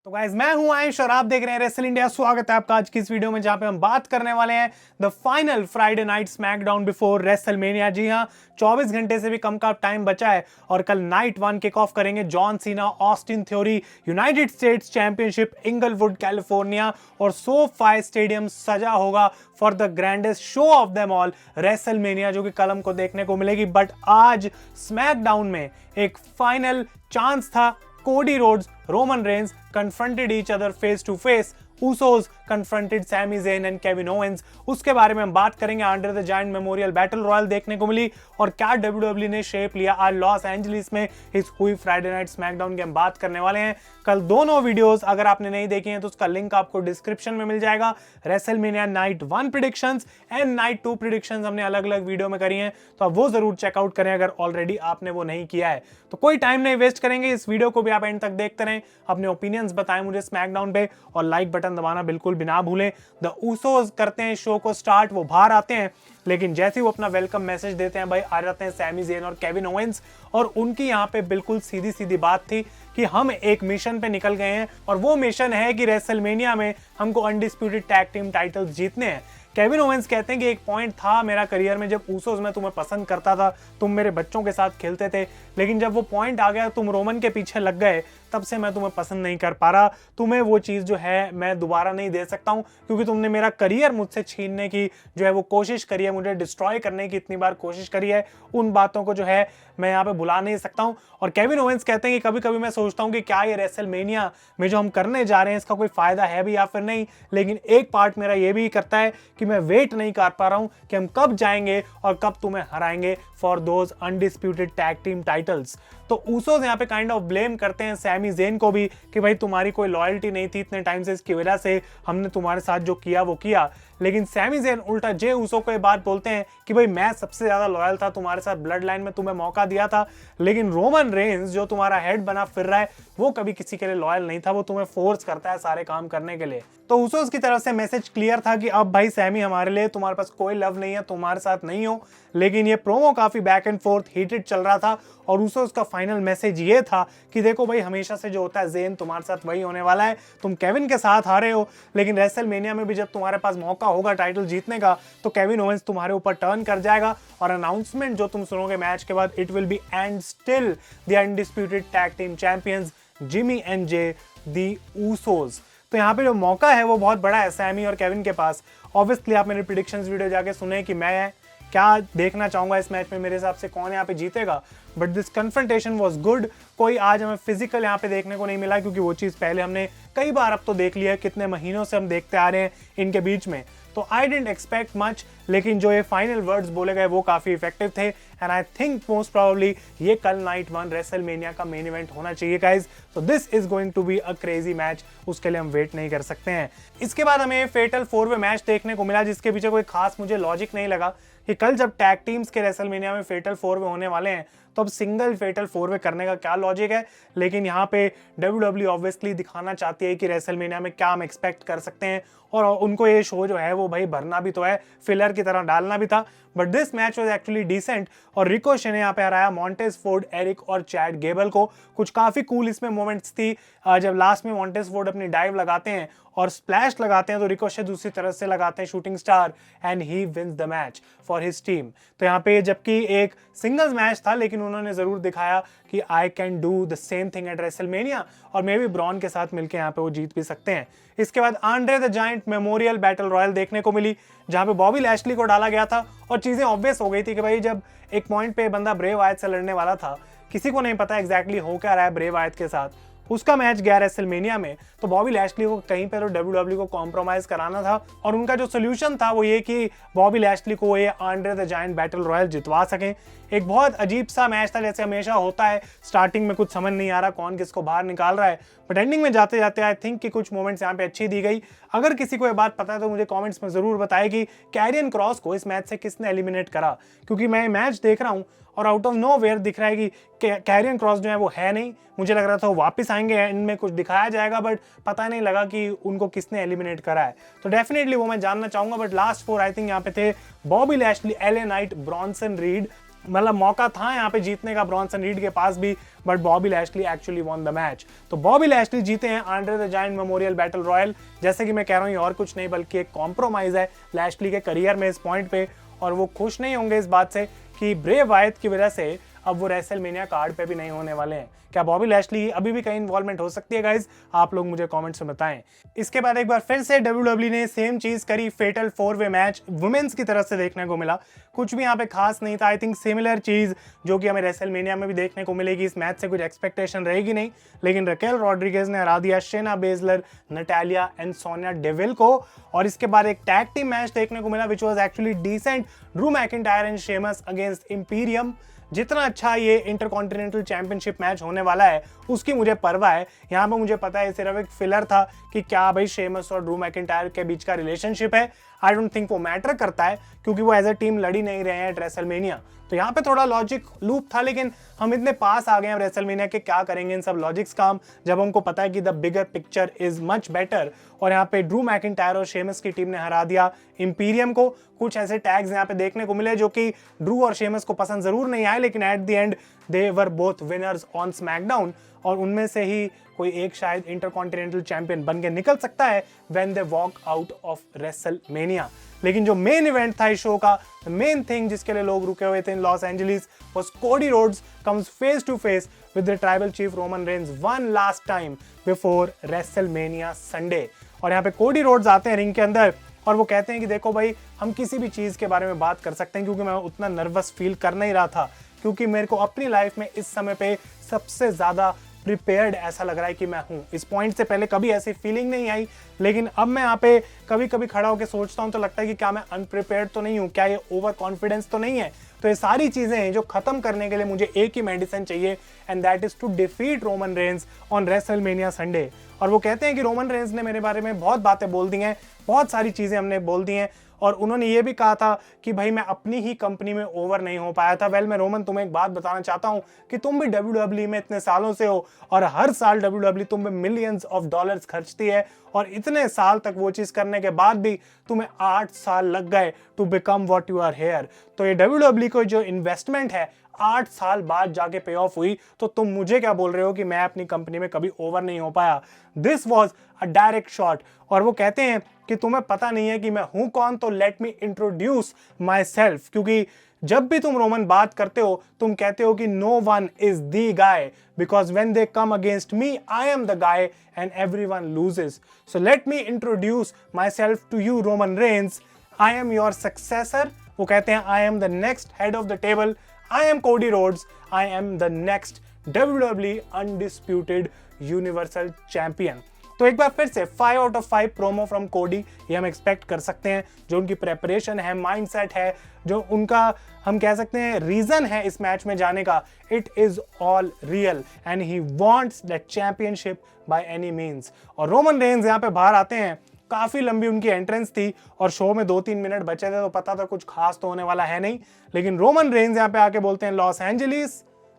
तो गाइज मैं हूं आयुष और आप देख रहे हैं रेसल इंडिया। स्वागत है आपका आज की इस वीडियो में जहां पे हम बात करने वाले हैं the final Friday night SmackDown before WrestleMania. जी हां, 24 घंटे से भी कम का टाइम बचा है और कल नाइट 1 किक ऑफ करेंगे John Cena Austin theory United states championship Inglewood California और SoFi स्टेडियम सजा होगा for the grandest show off them all WrestleMania, जो कि कल हमको देखने को मिलेगी। बट आज स्मैकडाउन में एक फाइनल चांस था। Cody Rhodes, Roman Reigns confronted each other face to face. Usos confronted Sami Zayn and Kevin Owens. उसके बारे में हम बात करेंगे। Under the giant memorial battle royal देखने को मिली और क्या WWE ने शेप लिया आज लॉस एंजलिस में इस हुई फ्राइडे नाइट स्मैकडाउन की हम बात करने वाले हैं। कल दोनों वीडियोस अगर आपने नहीं देखी हैं तो उसका लिंक आपको डिस्क्रिप्शन में मिल जाएगा। WrestleMania night 1 predictions and night 2 predictions हमने अलग अलग वीडियो में करी हैं, तो आप वो जरूर चेकआउट करें अगर ऑलरेडी आपने वो नहीं किया है। तो कोई टाइम नहीं वेस्ट करेंगे, इस वीडियो को भी आप एंड तक देखते रहें, अपने ओपिनियंस बताएं मुझे स्मैकडाउन पे और लाइक बटन दबाना बिल्कुल भी ना भूलें। द ऊसोस करते हैं शो को स्टार्ट, वो बाहर आते हैं लेकिन जैसे ही वो अपना वेलकम मैसेज देते हैं भाई आ जाते हैं सैमी ज़ेन और केविन ओवेंस। और उनकी यहाँ पे बिल्कुल सीधी सीधी बात थी कि हम एक मिशन पे निकल गए हैं और वो मिशन है कि रेसलमेनिया में हमको अनडिस्प्यूटेड टैग टीम टाइटल्स जीतने हैं। केविन ओवेंस कहते हैं कि एक पॉइंट था मेरा करियर में जब ऊसोस में तुम्हें पसंद करता था, तुम मेरे बच्चों के साथ खेलते थे, लेकिन जब वो पॉइंट आ गया तुम रोमन के पीछे लग गए, तब से मैं तुम्हें पसंद नहीं कर पा रहा। तुम्हें वो चीज़ जो है मैं दोबारा नहीं दे सकता हूँ क्योंकि तुमने मेरा करियर मुझसे छीनने की जो है वो कोशिश करी है, मुझे डिस्ट्रॉय करने की इतनी बार कोशिश करी है, उन बातों को जो है मैं यहाँ पे भुला नहीं सकता हूँ। और केविन ओवेंस कहते हैं कि कभी कभी मैं सोचता हूँ कि क्या ये रेसलमेनिया में जो हम करने जा रहे हैं इसका कोई फायदा है भी या फिर नहीं, लेकिन एक पार्ट मेरा ये भी करता है कि मैं वेट नहीं कर पा रहा हूँ कि हम कब जाएंगे और कब तुम्हें हराएंगे for those undisputed tag team titles. तो ऊसोस यहाँ पे काइंड ऑफ ब्लेम करते हैं सैमी ज़ेन को भी कि भाई तुम्हारी कोई लॉयल्टी नहीं थी इतने टाइम से, इसकी वजह से हमने तुम्हारे साथ जो किया वो किया। लेकिन सैमी ज़ेन उल्टा जे ऊसो को ये बात बोलते हैं कि भाई मैं सबसे ज्यादा लॉयल था तुम्हारे साथ, ब्लड लाइन में तुम्हें मौका दिया था, लेकिन रोमन रेंस जो तुम्हारा हेड बना फिर रहा है वो कभी किसी के लिए लॉयल नहीं था, वो तुम्हें फोर्स करता है सारे काम करने के लिए। तो ऊसोस की तरफ से मैसेज क्लियर था कि अब भाई सैमी हमारे लिए तुम्हारे पास कोई लव नहीं है, तुम्हारे साथ नहीं हो। लेकिन ये प्रोमो काफी बैक एंड फोर्थ हीटेड चल रहा था और ऊसोस का फाइनल मैसेज ये था कि देखो भाई हमेशा से जो होता है ज़ेन तुम्हारे साथ वही होने वाला है, तुम केविन के साथ हारे हो लेकिन रेसलमेनिया में भी जब तुम्हारे पास मौका होगा टाइटल जीतने का तो केविन ओवेंस तुम्हारे ऊपर टर्न कर जाएगा और अनाउंसमेंट जो तुम सुनोगे मैच के बाद it will be and still the undisputed tag team champions Jimmy and J the Usos. तो यहाँ पे जो मौका है वो बहुत बड़ा है सैमी और केविन के पास। ऑब्वियसली आप मेरे प्रेडिक्शंस वीडियो जाके सुने कि मैं क्या देखना चाहूंगा इस मैच में, मेरे हिसाब से कौन यहाँ पे जीतेगा। But this confrontation was good. कोई आज हमें फिजिकल यहाँ पे देखने को नहीं मिला क्योंकि वो चीज़ पहले हमने कई बार अब तो देख लिया है, कितने महीनों से हम देखते आ रहे हैं इनके बीच में। तो आई डिडंट एक्सपेक्ट मच, लेकिन जो ये फाइनल वर्ड्स बोले गए वो काफ़ी इफेक्टिव थे and I think most probably ये कल नाइट 1 रेसलमेनिया का मेन इवेंट होना चाहिए गाइज। तो this is going to be a crazy match, उसके लिए हम वेट नहीं कर सकते हैं। इसके बाद हमें फेटल 4-वे मैच देखने को मिला जिसके पीछे कोई खास मुझे लॉजिक नहीं लगा कि कल जब टैग टीम्स के रेसलमेनिया में फेटल 4-वे होने वाले हैं तो अब सिंगल फेटल 4-वे करने का क्या लॉजिक है। लेकिन यहाँ पे WWE ऑब्वियसली दिखाना चाहती है कि रेसलमेनिया में क्या हम एक्सपेक्ट कर सकते हैं और उनको ये शो जो है वो भाई भरना भी तो है, फिलर की तरह डालना भी था। But this match was actually decent और रिकोशे ने यहाँ पे हराया मॉन्टेज फोर्ड, एरिक और चैड गेबल को। कुछ काफ़ी कूल इसमें मोमेंट्स थी जब लास्ट में मॉन्टेज फोर्ड अपनी डाइव लगाते हैं और स्प्लैश लगाते हैं तो रिकोशे दूसरी तरफ से लगाते हैं shooting star and he wins the match for his team. तो यहाँ पे जबकि एक सिंगल्स मैच था लेकिन उन्होंने ज़रूर दिखाया कि I can do the same thing at WrestleMania और मे बी ब्रॉन के साथ मिलकर यहाँ पे वो जीत भी सकते हैं। इसके बाद Andre the giant memorial battle royal देखने को मिली जहाँ पे बॉबी लैशली को डाला गया था और चीज़ें ऑब्वियस हो गई थी कि भाई जब एक पॉइंट पे बंदा ब्रे वायत से लड़ने वाला था, किसी को नहीं पता एग्जैक्टली हो क्या रहा है ब्रे वायत के साथ, उसका मैच गया रेसलमेनिया में, तो बॉबी लैशली को कहीं पे तो WWE को कॉम्प्रोमाइज कराना था और उनका जो सोल्यूशन था वो ये कि बॉबी लैशली को ये Andre the Giant battle royal जितवा सकें। एक बहुत अजीब सा मैच था जैसे हमेशा होता है, स्टार्टिंग में कुछ समझ नहीं आ रहा कौन किसको बाहर निकाल रहा है, बट एंडिंग में जाते जाते आई थिंक कि कुछ मोमेंट्स यहाँ पे अच्छी दी गई। अगर किसी को ये बात पता है तो मुझे कमेंट्स में ज़रूर बताए कि कैरियन क्रॉस को इस मैच से किसने एलिमिनेट करा, क्योंकि मैं मैच देख रहा हूँ और आउट ऑफ नो वेयर दिख रहा है कि कैरियन क्रॉस जो है वो है नहीं। मुझे लग रहा था वो वापस आएंगे, एंड में कुछ दिखाया जाएगा बट पता नहीं लगा कि उनको किसने एलिमिनेट करा है। तो डेफिनेटली वो मैं जानना चाहूँगा। बट लास्ट 4 आई थिंक यहाँ पे थे Bobby Lashley, LA Knight, Bronson read मतलब मौका था यहाँ पे जीतने का ब्रॉन्सन रीड के पास भी, but Bobby Lashley actually won the match. तो बॉबी लैशली जीते हैं Andre the giant memorial battle royal. जैसे कि मैं कह रहा हूँ ये और कुछ नहीं बल्कि एक कॉम्प्रोमाइज है लैशली के करियर में इस पॉइंट पे, और वो खुश नहीं होंगे इस बात से कि ब्रे वायत की वजह से अब वो रेसलमेनिया कार्ड पे भी नहीं होने वाले हैं। क्या बॉबी लैशली अभी भी कहीं इन्वॉल्वमेंट हो सकती है गाइज? आप लोग मुझे कमेंट्स में बताएं। इसके बाद एक बार फिर से WWE ने सेम चीज करी, फेटल 4-वे मैच वुमेन्स की तरफ से देखने को मिला। कुछ भी यहाँ पे खास नहीं था। आई थिंक सिमिलर चीज जो कि हमें रेसलमेनिया में भी देखने को मिलेगी। इस मैच से कुछ एक्सपेक्टेशन रहेगी नहीं, लेकिन रकेल रॉड्रिगेज ने हरा दिया Shayna Baszler, Natalya and Sonya Deville को। और इसके बाद एक टैग टीम मैच देखने को मिला which was actually decent, Drew McIntyre and Sheamus against Imperium. जितना अच्छा ये इंटरकॉन्टिनेंटल चैंपियनशिप मैच होने वाला है उसकी मुझे परवाह है। यहाँ पे मुझे पता है सिर्फ एक फिलर था कि क्या भाई शेमस और ड्रू मैकिंटायर के बीच का रिलेशनशिप है। आई डोंट थिंक वो मैटर करता है क्योंकि वो एज अ टीम लड़ी नहीं रहे हैं रेसलमेनिया। तो यहाँ पे थोड़ा लॉजिक लूप था, लेकिन हम इतने पास आ गए हैं रेसलमेनिया के, क्या करेंगे इन सब लॉजिक्स काम जब हमको पता है कि the bigger picture is much better. और यहाँ पे ड्रू मैकिंटायर और शेमस की टीम ने हरा दिया इंपीरियम को। कुछ ऐसे टैग्स यहाँ पे देखने को मिले जो कि ड्रू और शेमस को पसंद जरूर नहीं आए, लेकिन at the and they were both winners on SmackDown. और उनमें से ही कोई एक शायद इंटरकॉन्टिनेंटल चैंपियन बन के निकल सकता है when they walk out of WrestleMania. लेकिन जो मेन इवेंट था इस शो का, मेन थिंग जिसके लिए लोग रुके हुए थे in Los Angeles, was Cody Rhodes comes face to face with the tribal chief Roman Reigns one last time before WrestleMania Sunday। और यहाँ पे कोडी रोड्स आते हैं रिंग के अंदर और वो कहते हैं कि देखो भाई, हम किसी भी चीज़ के बारे में बात कर सकते हैं, क्योंकि मैं उतना नर्वस फील कर नहीं रहा था, क्योंकि मेरे को अपनी लाइफ में इस समय पे सबसे ज़्यादा प्रिपेयर्ड ऐसा लग रहा है कि मैं हूँ। इस पॉइंट से पहले कभी ऐसी फीलिंग नहीं आई, लेकिन अब मैं यहाँ पे कभी कभी खड़ा होकर सोचता हूँ तो लगता है कि क्या मैं अनप्रिपेयर्ड तो नहीं हूँ, क्या ये ओवर कॉन्फिडेंस तो नहीं है। तो ये सारी चीज़ें हैं जो खत्म करने के लिए मुझे एक ही मेडिसिन चाहिए, and that is to defeat Roman Reigns on WrestleMania Sunday. और वो कहते हैं कि रोमन रेंस ने मेरे बारे में बहुत बातें बोल दी हैं, बहुत सारी चीज़ें हमने बोल दी हैं, और उन्होंने ये भी कहा था कि भाई मैं अपनी ही कंपनी में ओवर नहीं हो पाया था। वेल मैं रोमन तुम्हें एक बात बताना चाहता हूं कि तुम भी WWE में इतने सालों से हो और हर साल WWE तुम पे मिलियंस ऑफ डॉलर्स खर्चती है, और इतने साल तक वो चीज़ करने के बाद भी तुम्हें 8 साल लग गए to become what you are here. तो ये WWE को जो इन्वेस्टमेंट है 8 साल बाद जाके पे ऑफ हुई, तो तुम मुझे क्या बोल रहे हो कि मैं अपनी कंपनी में कभी ओवर नहीं हो पाया। This was a direct shot. और वो कहते हैं कि तुम्हें पता नहीं है कि मैं हूं कौन, तो late me introduce my self. क्योंकि जब भी तुम रोमन बात करते हो तुम कहते हो कि no one is the guy, because when they come against me I am the guy and everyone loses. So let me introduce myself to you Roman Reigns. I am your successor. वो कहते हैं I am the next head of the table, I am Cody Rhodes. I am the next WWE undisputed Universal Champion. तो एक बार फिर से 5 out of 5 promo from कोडी ये हम एक्सपेक्ट कर सकते हैं। जो उनकी प्रेपरेशन है, माइंडसेट है, जो उनका हम कह सकते हैं रीजन है इस मैच में जाने का, it is all real and he wants the championship by any means. और रोमन रेंस यहाँ पे बाहर आते हैं, काफ़ी लंबी उनकी एंट्रेंस थी और शो में 2-3 मिनट बचे थे, तो पता था कुछ खास तो होने वाला है नहीं। लेकिन रोमन रेंस यहाँ पे आके बोलते हैं लॉस एंजलिस,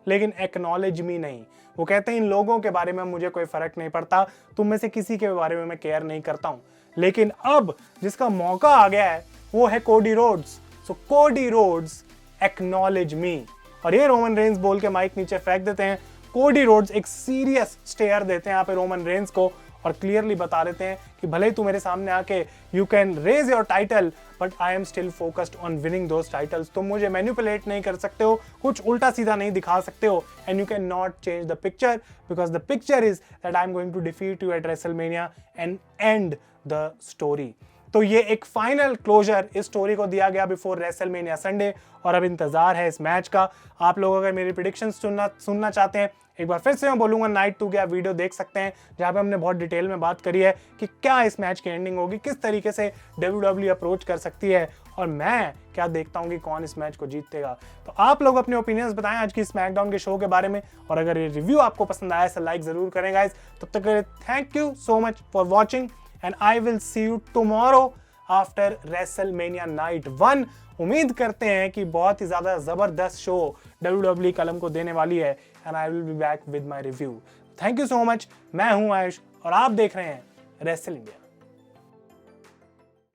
लेकिन एक्नॉलेज मी नहीं। वो कहते हैं इन लोगों के बारे में मुझे कोई फर्क नहीं पड़ता, तुम में से किसी के बारे में मैं केयर नहीं करता हूँ। लेकिन अब जिसका मौका आ गया है वो है कोडी रोड्स। सो कोडी रोड्स एक्नॉलेज मी। और ये रोमन रेंस बोल के माइक नीचे फेंक देते हैं। कोडी रोड्स एक सीरियस स्टेयर देते हैं यहाँ पे रोमन रेंस को और क्लियरली बता देते हैं कि भले ही तू मेरे सामने आके you can raise your title, but I am still focused on winning those titles. तुम मुझे मैनिपुलेट नहीं कर सकते हो, कुछ उल्टा सीधा नहीं दिखा सकते हो, and you can not change the picture, because the picture is that I am going to defeat you at WrestleMania and end the story. तो ये एक फाइनल क्लोजर इस स्टोरी को दिया गया बिफोर रेसलमेनिया संडे, और अब इंतजार है इस मैच का। आप लोग अगर मेरी प्रेडिक्शंस सुनना चाहते हैं, एक बार फिर से मैं बोलूंगा नाइट 2 की आप वीडियो देख सकते हैं, जहां पे हमने बहुत डिटेल में बात करी है कि क्या इस मैच की एंडिंग होगी, किस तरीके से WWE अप्रोच कर सकती है, और मैं क्या देखता हूं कि कौन इस मैच को जीतेगा। तो आप लोग अपने ओपिनियंस बताएं आज की स्मैकडाउन के शो के बारे में, और अगर ये रिव्यू आपको पसंद आया तो लाइक जरूर करें गाइस। तब तक के लिए thank you so much for watching, and I will see you tomorrow after WrestleMania night 1। उम्मीद करते हैं कि बहुत ही ज्यादा जबरदस्त शो WWE कलम को देने वाली है, and I will be back with my review. Thank you so much. मैं हूं आयुष और आप देख रहे हैं रेसल इंडिया।